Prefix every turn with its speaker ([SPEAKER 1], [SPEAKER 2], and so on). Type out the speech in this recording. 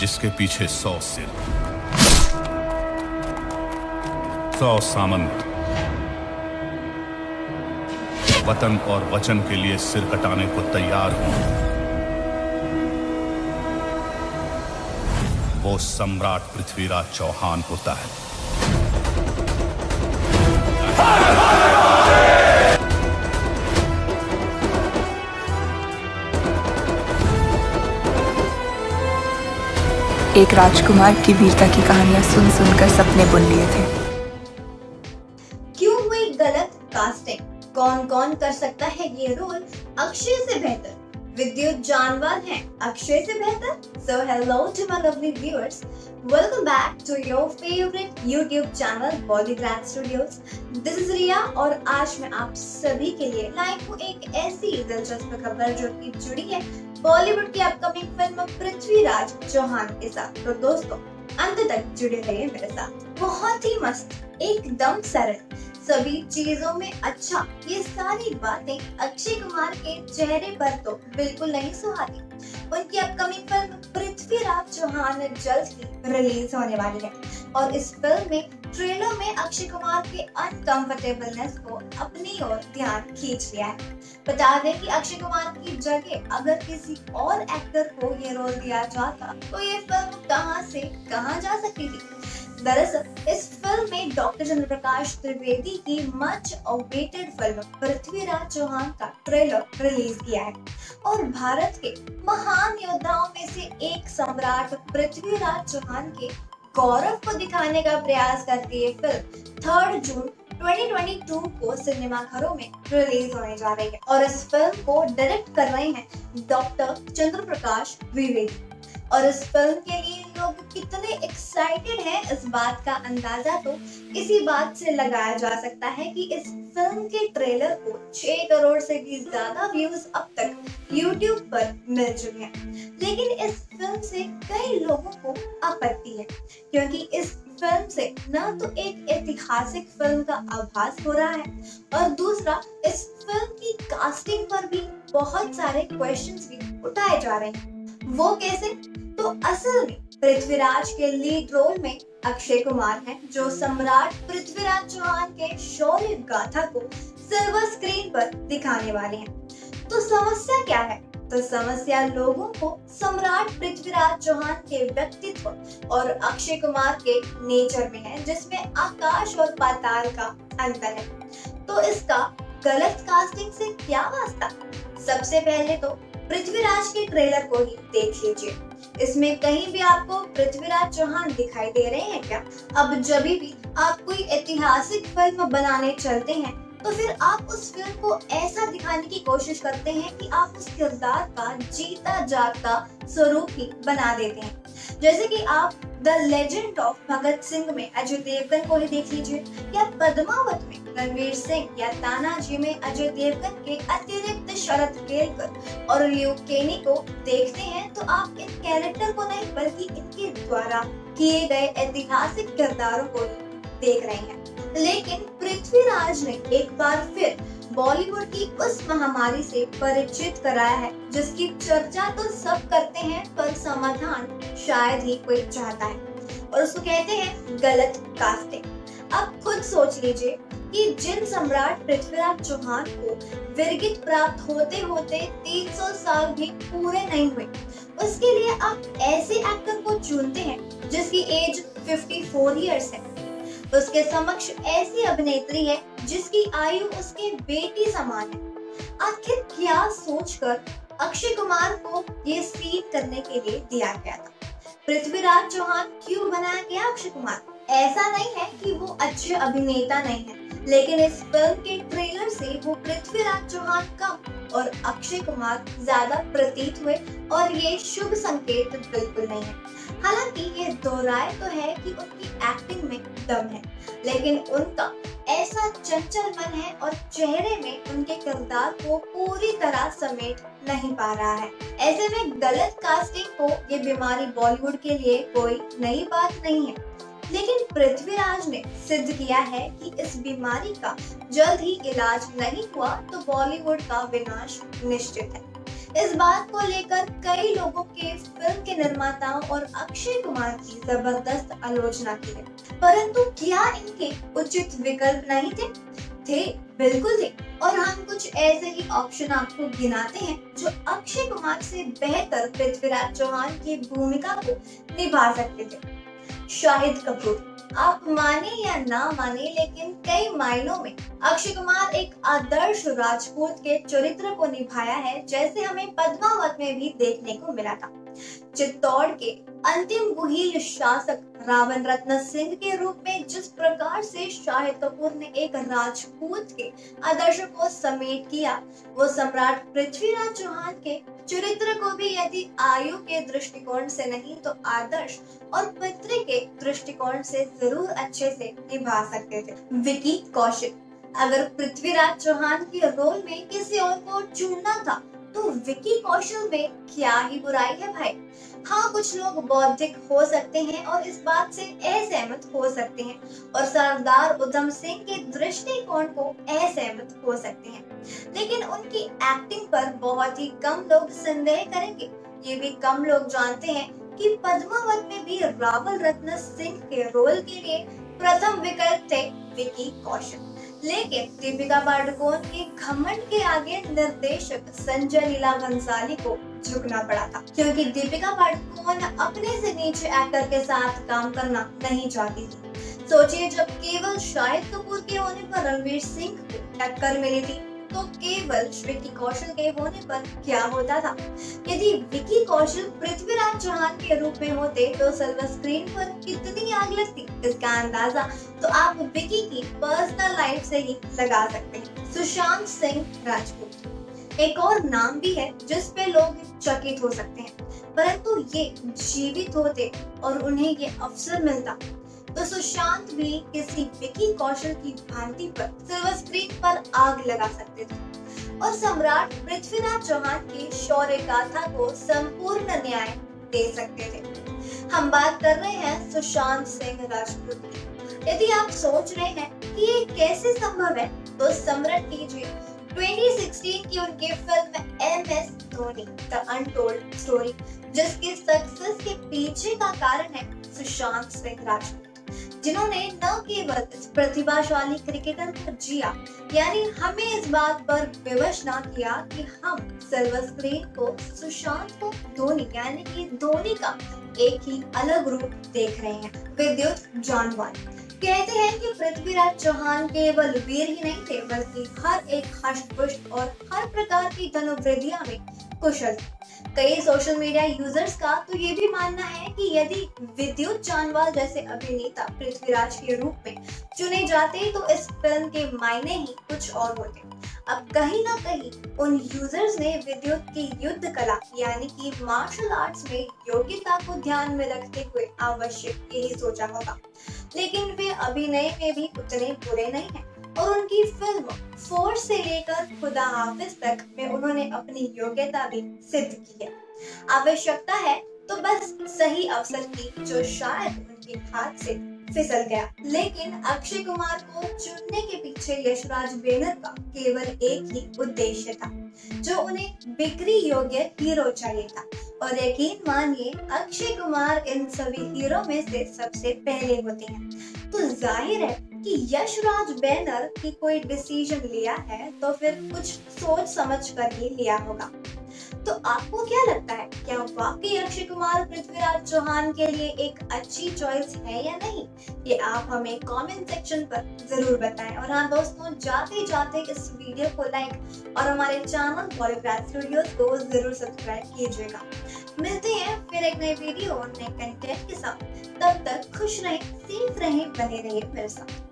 [SPEAKER 1] इसके पीछे 100 सिर, 100 सामंत वतन और वचन के लिए सिर कटाने को तैयार हों। वो सम्राट पृथ्वीराज चौहान होता है।
[SPEAKER 2] एक राजकुमार की वीरता की कहानियां सुन सुनकर सपने बुन लिए थे।
[SPEAKER 3] क्यों हुई गलत कास्टिंग? कौन कौन कर सकता है ये रोल अक्षय से बेहतर? विद्युत जानवर है अक्षय से बेहतर? So hello to my lovely viewers, welcome back to your favorite YouTube channel Bollygrad Studios. This is रिया और आज मैं आप सभी के लिए लाई हूँ एक ऐसी दिलचस्प खबर जो कि जुड़ी है बॉलीवुड की अपकमिंग फिल्म पृथ्वीराज चौहान के साथ। तो दोस्तों अंत तक जुड़े रहिए मेरे साथ। बहुत ही मस्त, एकदम सरल, सभी चीजों में अच्छा, ये सारी बातें अक्षय कुमार के चेहरे पर तो बिल्कुल नहीं सुहाती। उनकी अपकमिंग फिल्म पृथ्वीराज चौहान जल्द ही रिलीज होने वाली है और इस फिल्म में ट्रेलर में अक्षय कुमार के अनकंफर्टेबलनेस को अपनी ओर ध्यान खींच लिया है। बता दें कि अक्षय कुमार की जगह अगर किसी और एक्टर को ये रोल दिया जाता तो ये फिल्म कहां से कहां जा सकती थी। दरअसल इस फिल्म में डॉक्टर चंद्रप्रकाश त्रिवेदी की much awaited film Prithviraj Chauhan का ट्रेलर रिलीज किया है और भारत के महान योद्धाओं में से एक सम्राट पृथ्वीराज चौहान के गौरव को दिखाने का प्रयास करती है फिल्म 3 जून 2022 को सिनेमाघरों में रिलीज होने जा रही है और इस फिल्म को डायरेक्ट कर रहे हैं डॉक्टर चंद्रप्रकाश त्रिवेदी। और इस फिल्म के लिए लोग कितने एक्साइटेड हैं इस बात का अंदाजा तो इसी बात से लगाया जा सकता है कि इस फिल्म के ट्रेलर को 6 करोड़ से भी ज्यादा व्यूज अब तक YouTube पर मिल चुके हैं। लेकिन इस फिल्म से कई लोगों को आपत्ति है क्योंकि इस फिल्म से न तो एक ऐतिहासिक फिल्म का आभास हो रहा है और दूसरा इस फिल्म की कास्टिंग पर भी बहुत सारे क्वेश्चंस भी उठाए जा रहे हैं। वो कैसे? तो असल में पृथ्वीराज के लीड रोल में अक्षय कुमार हैं जो सम्राट पृथ्वीराज चौहान के शौर्य गाथा को सिल्वर स्क्रीन पर दिखाने वाले हैं। तो समस्या क्या है? तो समस्या लोगों को सम्राट पृथ्वीराज चौहान के व्यक्तित्व और अक्षय कुमार के नेचर में है जिसमें आकाश और पाताल का अंतर है। तो इसका गलत कास्टिंग से क्या वास्ता? सबसे पहले तो पृथ्वीराज के ट्रेलर को ही देख लीजिए। इसमें कहीं भी आपको पृथ्वीराज चौहान दिखाई दे रहे हैं क्या? अब जब भी आप कोई ऐतिहासिक फिल्म बनाने चलते हैं तो फिर आप उस फिल्म को ऐसा दिखाने की कोशिश करते हैं कि आप उस किरदार का जीता जागता स्वरूप ही बना देते हैं। जैसे कि आप the legend of Bhagat Singh में अजय देवगन को ही देख लीजिए या पद्मावत में रणवीर सिंह या तानाजी में अजय देवगन के अतिरिक्त शरद केलकर और लियो केनी को देखते हैं तो आप इन कैरेक्टर को नहीं बल्कि इनके द्वारा किए गए ऐतिहासिक किरदारों को देख रहे हैं। लेकिन पृथ्वीराज ने एक बार फिर बॉलीवुड की उस महामारी से परिचित कराया है जिसकी चर्चा तो सब करते हैं पर समाधान शायद ही कोई चाहता है और उसको कहते हैं गलत कास्टिंग। अब खुद सोच लीजिए कि जिन सम्राट पृथ्वीराज चौहान को वीरगति प्राप्त होते होते 300 साल भी पूरे नहीं हुए, उसके लिए आप ऐसे एक्टर को चुनते हैं जिसकी एज 54 इयर्स है। उसके समक्ष ऐसी अभिनेत्री है जिसकी आयु उसके बेटी समान है। आखिर क्या सोचकर अक्षय कुमार को ये सीन करने के लिए दिया गया था? पृथ्वीराज चौहान क्यों बनाया गया अक्षय कुमार? ऐसा नहीं है कि वो अच्छे अभिनेता नहीं है, लेकिन इस फिल्म के ट्रेलर से वो पृथ्वीराज चौहान कम और अक्षय कुमार ज्यादा प्रतीत हुए और ये शुभ संकेत बिल्कुल नहीं है। हालांकि ये दोहराए तो है कि उनकी एक्टिंग में दम है, लेकिन उनका ऐसा चंचल मन है और चेहरे में उनके किरदार को पूरी तरह समेट नहीं पा रहा है। ऐसे में गलत कास्टिंग को ये बीमारी बॉलीवुड के लिए कोई नई बात नहीं है, लेकिन पृथ्वीराज ने सिद्ध किया है कि इस बीमारी का जल्द ही इलाज नहीं हुआ तो बॉलीवुड का विनाश निश्चित है। इस बात को लेकर कई लोगों के फिल्म के निर्माताओं और अक्षय कुमार की जबरदस्त आलोचना की है, परंतु क्या इनके उचित विकल्प नहीं थे? बिल्कुल थे। और हम कुछ ऐसे ही ऑप्शन आपको गिनाते हैं जो अक्षय कुमार से बेहतर पृथ्वीराज चौहान की भूमिका को निभा सकते थे। शाहिद कपूर, आप माने या ना माने, लेकिन कई मायनों में अक्षय कुमार एक आदर्श राजपूत के चरित्र को निभाया है, जैसे हमें पद्मावत में भी देखने को मिला था। चित्तौड़ के अंतिम गुहील शासक रावण रत्न सिंह के रूप में जिस प्रकार से शाहिद कपूर ने एक राजपूत के आदर्श को समेट किया, वो सम्राट पृथ्वीराज चौहान के चरित्र को भी यदि आयु के दृष्टिकोण से नहीं तो आदर्श और पितृ के दृष्टिकोण से जरूर अच्छे से निभा सकते थे। विकी कौशल, अगर पृथ्वीराज चौहान के रोल में किसी और को चुनना था तो विकी कौशल में क्या ही बुराई है भाई। हाँ, कुछ लोग बौद्धिक हो सकते हैं और इस बात से असहमत हो सकते हैं और सरदार उधम सिंह के दृष्टिकोण को असहमत हो सकते हैं, लेकिन उनकी एक्टिंग पर बहुत ही कम लोग संदेह करेंगे। ये भी कम लोग जानते हैं कि पद्मावत में भी रावण रत्न सिंह के रोल के लिए प्रथम विकल्प थे विकी कौशल, लेकिन दीपिका पादुकोण के घमंड के आगे निर्देशक संजय लीला भंसाली को झुकना पड़ा था, क्योंकि दीपिका पादुकोण अपने से नीचे एक्टर के साथ काम करना नहीं चाहती थी। सोचिए, जब केवल शाहिद कपूर के होने पर रणवीर सिंह को टक्कर मिली थी, तो केवल विकी कौशल के होने पर क्या होता था। यदि विकी कौशल पृथ्वीराज चौहान के रूप में होते तो सिल्वर स्क्रीन पर कितनी आग लगती, इसका अंदाजा तो आप विकी की पर्सनल लाइफ से ही लगा सकते हैं। सुशांत सिंह राजपूत एक और नाम भी है जिस पे लोग चकित हो सकते हैं, परंतु ये जीवित होते और उन्हें ये अवसर मिलता तो सुशांत भी किसी विकी कौशल की भांति पर सिल्वर स्क्रीन पर आग लगा सकते थे और सम्राट पृथ्वीराज चौहान की शौर्य गाथा को संपूर्ण न्याय दे सकते थे। हम बात कर रहे हैं सुशांत सिंह राजपूत की। यदि आप सोच रहे हैं कि ये कैसे संभव है, तो स्मरण कीजिए 2016 की उनकी film MS Dhoni the untold story, जिसकी सक्सेस के पीछे का कारण है सुशांत सिंह राजपूत, जिन्होंने न केवल इस प्रतिभाशाली क्रिकेटर को जिया, यानी हमें इस बात पर विवश न किया कि हम सिल्वर स्क्रीन को सुशांत को धोनी यानी कि धोनी का एक ही अलग रूप देख रहे हैं। विद्युत जानवान कहते हैं कि पृथ्वीराज चौहान केवल वीर ही नहीं थे, बल्कि हर एक हष्ट-पुष्ट और हर प्रकार की धनुर्विद्या में कुशल। कई सोशल मीडिया यूजर्स का तो ये भी मानना है कि यदि विद्युत जानवाल जैसे अभिनेता पृथ्वीराज के रूप में चुने जाते तो इस फिल्म के मायने ही कुछ और होते। अब कहीं ना कहीं उन यूजर्स ने विद्युत की युद्ध कला यानी कि मार्शल आर्ट्स में योग्यता को ध्यान में रखते हुए आवश्यक यही सोचा होगा, लेकिन वे अभिनय में भी उतने बुरे नहीं हैं और उनकी फिल्म फोर्स से लेकर खुदा हाफिज तक में उन्होंने अपनी योग्यता भी सिद्ध की है। आवश्यकता है तो बस सही अवसर की, जो शायद उनके हाथ से फिसल गया। लेकिन अक्षय कुमार को चुनने के पीछे यशराज बैनर का केवल एक ही उद्देश्य था, जो उन्हें बिक्री योग्य हीरो चाहिए था। और यकीन मानिए, अक्षय कुमार इन सभी हीरो में से सबसे पहले होते हैं। तो जाहिर है कि यशराज बैनर की कोई डिसीजन लिया है तो फिर कुछ सोच समझ कर ही लिया होगा। तो आपको क्या लगता है, क्या वाकई अक्षय कुमार पृथ्वीराज चौहान के लिए एक अच्छी चॉइस है या नहीं? ये आप हमें कमेंट सेक्शन पर जरूर बताएं। और हाँ दोस्तों, जाते जाते इस वीडियो को लाइक और हमारे चैनल बॉलीवुड स्टूडियोज को जरूर सब्सक्राइब कीजिएगा। मिलते हैं फिर एक नई वीडियो और नए कंटेंट के साथ। तब तक खुश रहें, सेफ रहें, बने रहिए मेरे साथ।